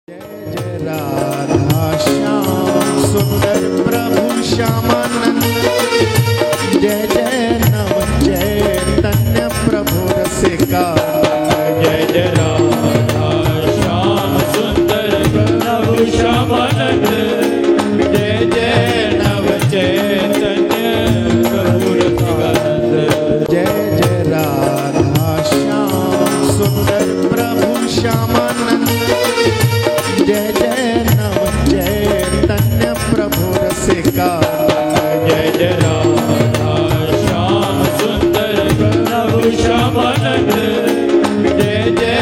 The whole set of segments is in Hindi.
जय जय राधा श्याम सुंदर प्रभु श्यामानंद। जय जय नव चैतन्य प्रभु रसिका। जय जय राधा श्याम सुंदर प्रभु श्यामानंद। जय जय नव चैतन्य प्रभु रसिका। जय जय राधा श्याम सुंदर प्रभु श्यामानंद। जय जय नव चैतन्य प्रभु रसिका। जय जय राधा श्याम सुंदर प्रभु श्यामानंद। जय जय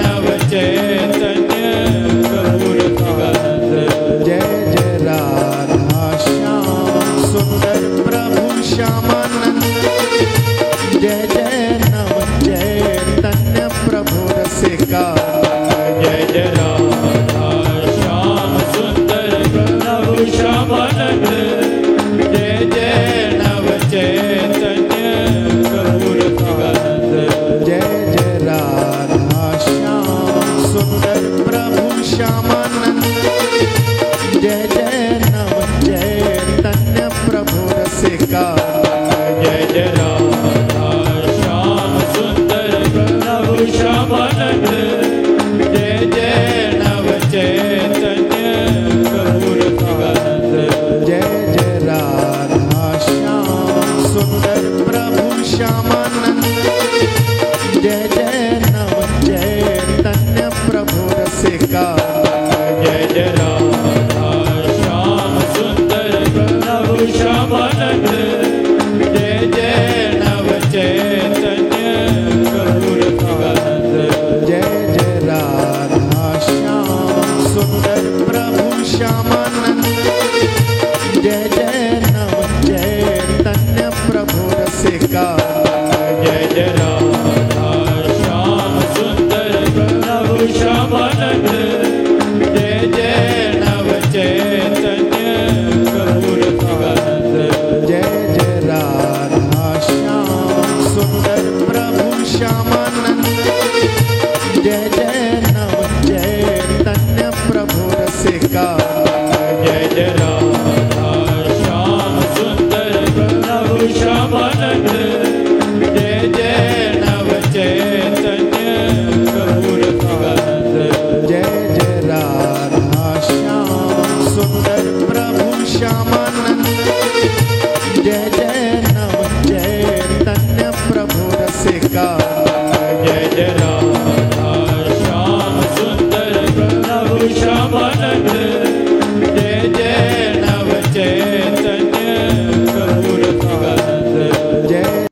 नव चैतन्य प्रभु रसिका। जय जय राधा श्याम सुंदर प्रभु श्यामानंद। जय जय नव चैतन्य प्रभु रसिका। जय जय राधा श्याम सुंदर प्रभु श्यामानंद। जय जय नव चैतन्य प्रभु रसिका। जय जय राधा श्याम सुंदर प्रभु श्यामानंद। जय जय नव चैतन्य प्रभु रसिका। जय जय राधा श्याम सुंदर प्रभु श्यामानंद। जय जय नव चैतन्य प्रभु रसिका। जय जय राधा श्याम सुंदर प्रभु श्यामानंद। जय जय नव चैतन्य प्रभु रसिका। जय जय राधा श्याम सुंदर प्रभु श्यामानंद। जय जय नव चैतन्य प्रभु रसिका। जय जय राधा श्याम सुंदर प्रभु श्यामानंद। जय जय नव चैतन्य प्रभु रसिका। जय जय राधा श्याम सुंदर प्रभु श्यामानंद। जय जय नव चैतन्य प्रभु रसिका। जय जय राधा श्याम सुंदर प्रभु श्यामानंद। जय जय नव चैतन्य प्रभु रसिका। जय जय राधा श्याम सुंदर प्रभु श्यामानंद। जय जय नव चैतन्य प्रभु रसिका। जय जय राधा श्याम सुंदर प्रभु श्यामानंद। जय जय नव चैतन्य प्रभु रसिका। जय जय राधा श्याम सुंदर प्रभु श्यामानंद।